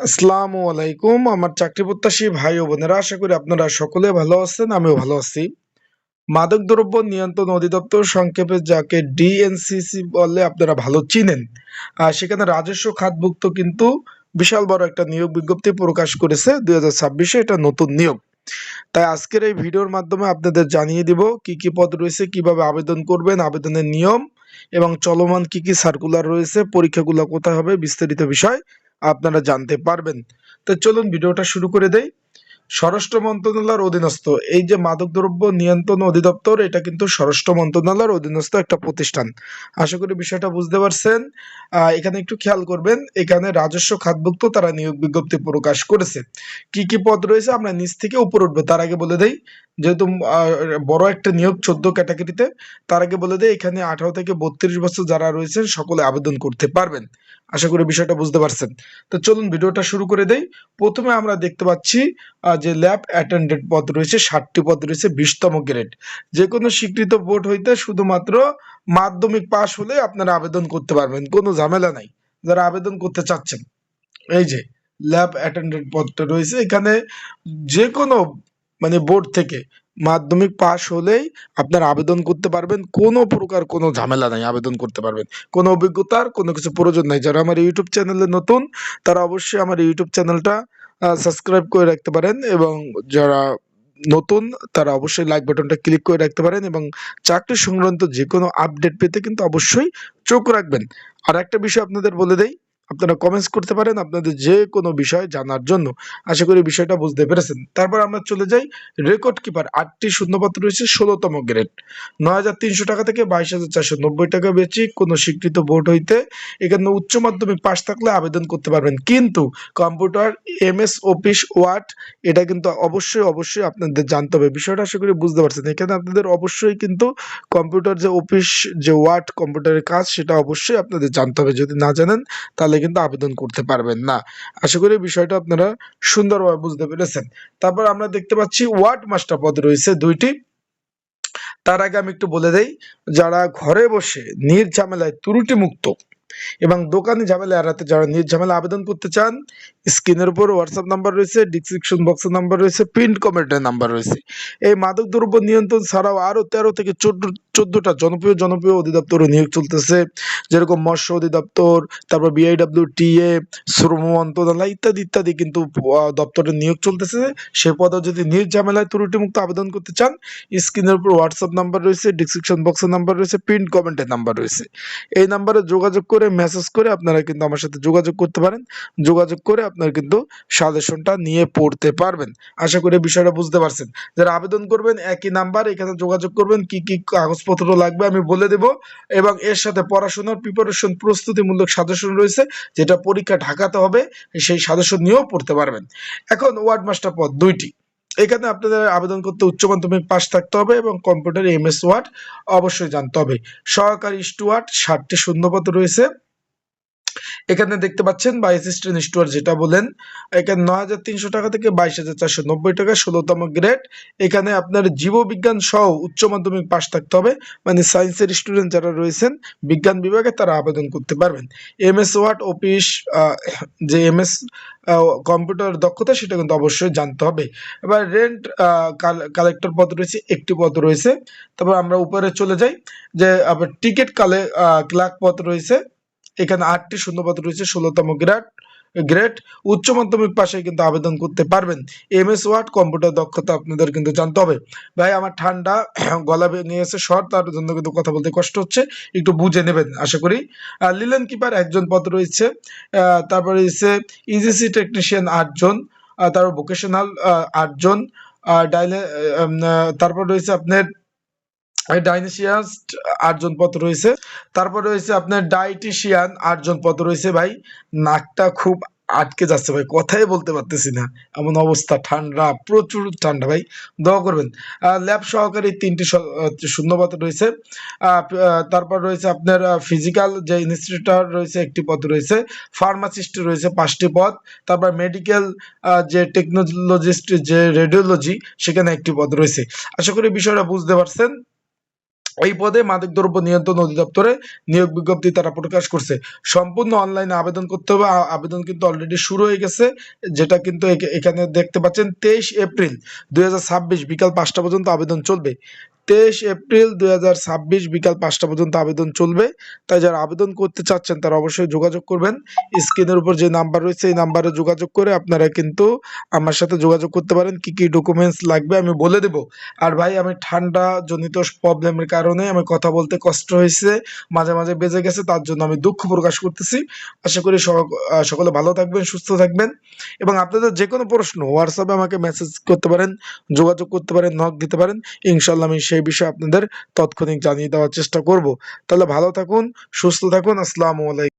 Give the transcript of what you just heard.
আসসালামু আলাইকুম আমার চাকরি প্রত্যাশী ভাই ও বোনেরা, আশা করি আপনারা সকলে ভালো আছেন। আমিও ভালো আছি। মাদকদ্রব্য নিয়ন্ত্রণ অধিদপ্তর, সংক্ষেপে যাকে ডিএনসিসি বলে, আপনারা ভালো চিনেন। সেখানে রাজস্ব খাতভুক্ত কিন্তু বিশাল বড় একটা নিয়োগ বিজ্ঞপ্তি প্রকাশ করেছে 2026-এ। এটা নতুন নিয়োগ। তাই আজকের এই ভিডিওর মাধ্যমে আপনাদের জানিয়ে দিব কি কি পদ রয়েছে, কিভাবে আবেদন করবেন, আবেদনের নিয়ম এবং চলমান কি কি সার্কুলার রয়েছে, পরীক্ষাগুলো কোথায় হবে, বিস্তারিত বিষয় আপনারা জানতে পারবেন। তো চলুন ভিডিওটা শুরু করে দেই। স্বরাষ্ট্র মন্ত্রণালয়ের অধীনস্থ এই যে মাদকদ্রব্য নিয়ন্ত্রণ অধিদপ্তর, এটা কিন্তু স্বরাষ্ট্র মন্ত্রণালয়ের অধীনস্থ একটা প্রতিষ্ঠান। আশা করি বিষয়টা বুঝতে পারছেন। এখানে একটু খেয়াল করবেন, এখানে রাজস্ব খাতভুক্ত তারা নিয়োগ বিজ্ঞপ্তি প্রকাশ করেছে। কি কি পদ রয়েছে আমরা নিচ থেকে উপরে উঠবো, তার আগে বলে দেই, যেহেতু বড় একটা নিয়োগ 14 ক্যাটাগরিতে, তার আগে বলে দেই এখানে 18 থেকে 32 বছর যারা রয়েছেন সকলে আবেদন করতে পারবেন। আশা করি বিষয়টা বুঝতে পারছেন। তো চলুন ভিডিওটা শুরু করে দেই। প্রথমে আমরা দেখতে পাচ্ছি যে ল্যাব অ্যাটেন্ডেন্ট পদ রয়েছে, 60টি পদ রয়েছে, 20তম গ্রেড। যে কোনো স্বীকৃত বোর্ড হইতে শুধুমাত্র মাধ্যমিক পাশ হলে আপনারা আবেদন করতে পারবেন, কোনো ঝামেলা নাই যারা আবেদন করতে চাচ্ছেন। এই যে ল্যাব অ্যাটেন্ডেন্ট পদটা রয়েছে, এখানে যে কোনো বোর্ড থেকে মাধ্যমিক পাশ হলেই আপনারা আবেদন করতে পারবেন, কোনো প্রকার কোনো ঝামেলা নাই, আবেদন করতে পারবেন। কোনো অভিজ্ঞতার কোনো কিছু প্রয়োজন নাই। যারা আমার ইউটিউব চ্যানেলে নতুন, তারা অবশ্যই আমার ইউটিউব চ্যানেলটা সাবস্ক্রাইব করে রাখতে পারেন, এবং যারা নতুন তারা অবশ্যই লাইক বাটনটা ক্লিক করে রাখতে পারেন, এবং চাকরি সংক্রান্ত যে কোনো আপডেট পেতে কিন্তু অবশ্যই চোখ রাখবেন। আর একটা বিষয় আপনাদের বলে দেই, আপনারা কমেন্টস করতে পারেন আপনাদের যে কোনো বিষয় জানার জন্য। আশা করি বিষয়টা বুঝতে পেরেছেন। তারপর আমরা চলে যাই রেকর্ড কিপার, 8টি শূন্যপদ রয়েছে, 16তম গ্রেড। 9,300 টাকা থেকে 22,490 টাকা বেচি, কোনো স্বীকৃত বোর্ড হইতে। এখানে উচ্চ মাধ্যমিক পাশ থাকলে আবেদন করতে পারবেন, কিন্তু কম্পিউটার, এমএস অফিস ওয়ার্ড, এটা কিন্তু অবশ্যই অবশ্যই আপনাদের জানতে হবে। বিষয়টা আশা করি বুঝতে পারছেন। এখানে আপনাদের অবশ্যই কিন্তু কম্পিউটার যে অফিস, যে ওয়ার্ড কম্পিউটারের কাজ, সেটা অবশ্যই আপনাদের জানতে হবে। যদি না জানেন তাহলে কিন্তু আবেদন করতে পারবেন না। আশা করি বিষয়টা আপনারা সুন্দরভাবে বুঝতে পেরেছেন। তারপর আমরা দেখতে পাচ্ছি ওয়ার্ড মাস্টার পদ রয়েছে 2টি। তার আগে আমি একটু বলে দেই, যারা ঘরে বসে নির্ঝামেলায় ত্রুটি মুক্ত এবং দোকানি ঝামেলা এড়াতে যারা নির্ঝামেলা আবেদন করতে চান, স্ক্রিনের উপর হোয়াটসঅ্যাপ নাম্বার রয়েছে, ডিসক্রিপশন বক্সের নাম্বার রয়েছে, পিন কমেন্টের নাম্বার রয়েছে। এই মাদক দ্রব্য নিয়ন্ত্রণ ছাড়াও আরো 13 থেকে 14টা জনপ্রিয় অধিদপ্তরে নিয়োগ চলতেছে, যেরকম মৎস্য অধিদপ্তর, তারপর বিআইডব্লিউটিএ, শ্রম মন্ত্রণালয় ইত্যাদি ইত্যাদি কিন্তু দপ্তরে নিয়োগ চলতেছে। সে পদে যদি নির্ঝামেলায় ত্রুটিমুক্ত আবেদন করতে চান, স্ক্রিনের উপর হোয়াটসঅ্যাপ নাম্বার রয়েছে, ডিসক্রিপশন বক্সের নাম্বার রয়েছে, পিন কমেন্টের নাম্বার রয়েছে। এই নাম্বারে যোগাযোগ করে, মেসেজ করে আপনারা কিন্তু আমার সাথে যোগাযোগ করতে পারেন। যোগাযোগ করে আপনারা কিন্তু সাজেশনটা নিয়ে পড়তে পারবেন। আশা করি বিষয়টা বুঝতে পারছেন। যারা আবেদন করবেন একই নাম্বার, এখানে যোগাযোগ করবেন। কি কি কাগজপত্র লাগবে আমি বলে দেব, এবং এর সাথে পড়াশোনার প্রিপারেশন প্রস্তুতিমূলক সাজেশন রয়েছে, যেটা পরীক্ষা ঢাকাতে হবে, সেই সাজেশন নিয়েও পড়তে পারবেন। এখন ওয়ার্ড মাস্টার পদ 2টি। এখানে আপনাদের আবেদন করতে উচ্চ মাধ্যমিক পাশ থাকতে হবে এবং কম্পিউটার এমএস ওয়ার্ড অবশ্যই জানতে হবে। সহকারী স্টুয়ার্ড, 60টি শূন্যপদ রয়েছে। এখানে দেখতে পাচ্ছেন বা অ্যাসিস্ট্যান্ট স্টুয়ার্ড যেটা বলেন, এখানে 9,300 টাকা থেকে 22,490 টাকা, 16তম গ্রেড। এখানে আপনার জীববিজ্ঞান সহ উচ্চ মাধ্যমিক পাশ থাকতে হবে, মানে সায়েন্সের স্টুডেন্ট যারা রয়েছেন বিজ্ঞান বিভাগে, তারা আবেদন করতে পারবেন। এমএস ওয়ার্ড অফিস, যে এমএস কম্পিউটার দক্ষতা, সেটা কিন্তু অবশ্যই জানতে হবে। এবার রেন্ট কালেক্টর পদ রয়েছে, একটি পদ রয়েছে। তারপর আমরা উপরে চলে যাই, যে আবার টিকিট ক্লার্ক পদ রয়েছে। এখানে 8টি শূন্যপদ রয়েছে, 16তম গ্রেড। উচ্চ মাধ্যমিক পাশে কিন্তু আবেদন করতে পারবেন। এমএস ওয়ার্ড কম্পিউটার দক্ষতা আপনাদের কিন্তু জানতে হবে। ভাই আমার ঠান্ডা, গলা ভেঙে গেছে, শর্ট, তার জন্য কিন্তু কথা বলতে কষ্ট হচ্ছে, একটু বুঝে নেবেন আশা করি। লিলেন কিপার 1জন পদ রয়েছে। তারপরে রয়েছে ইজিসি টেকনিশিয়ান 8জন। তারপর ভোকেশনাল 8জন। তারপর রয়েছে আপনার ডাইনিসিয়াস্ট 8জন পদ রয়েছে। তারপর রয়েছে আপনার ডাইটিশিয়ান 8জন পদ রয়েছে। ভাই নাকটা খুব আটকে যাচ্ছে ভাই, কথাই বলতে পারতেছি না, এমন অবস্থা, ঠান্ডা, প্রচুর ঠান্ডা ভাই, দোয়া করবেন। ল্যাব সহকারী 3টি শূন্যপদ রয়েছে। তারপর রয়েছে আপনার ফিজিক্যাল যে ইনস্টিটিউটর রয়েছে, 1টি পদ রয়েছে। ফার্মাসিস্ট রয়েছে 5টি পদ। তারপর মেডিকেল যে টেকনোলজিস্ট, যে রেডিওলজি, সেখানে 1টি পদ রয়েছে। আশা করি বিষয়টা বুঝতে পারছেন। এই পদে মাদকদ্রব্য নিয়ন্ত্রণ অধিদপ্তরে নিয়োগ বিজ্ঞপ্তি তারা প্রকাশ করছে। সম্পূর্ণ অনলাইনে আবেদন করতে হবে। আবেদন কিন্তু অলরেডি শুরু হয়ে গেছে, যেটা কিন্তু এখানে দেখতে পাচ্ছেন 23 এপ্রিল 2026 বিকাল 5টা পর্যন্ত আবেদন চলবে। 23 এপ্রিল 2026 বিকাল 5টা পর্যন্ত আবেদন চলবে। তাই যারা আবেদন করতে চাচ্ছেন তারা অবশ্যই যোগাযোগ করবেন। স্ক্রিনের উপর যে নাম্বার রয়েছে এই নাম্বারে যোগাযোগ করে আপনারা কিন্তু আমার সাথে যোগাযোগ করতে পারেন। কি কি ডকুমেন্টস লাগবে আমি বলে দেব। আর ভাই আমি ঠান্ডা জনিত প্রবলেমের কারণে আমি কথা বলতে কষ্ট হয়েছে, মাঝে মাঝে বেজে গেছে, তার জন্য আমি দুঃখ প্রকাশ করতেছি। আশা করি সকলে ভালো থাকবেন, সুস্থ থাকবেন, এবং আপনাদের যে কোনো প্রশ্ন হোয়াটসঅ্যাপে আমাকে মেসেজ করতে পারেন, যোগাযোগ করতে পারেন, নক দিতে পারেন। ইনশাল্লাহ আমি সেই বিষয়ে আপনাদের তৎক্ষণিক জানিয়ে দেওয়ার চেষ্টা করব। তাহলে ভালো থাকুন, সুস্থ থাকুন। আসসালামু আলাইকুম।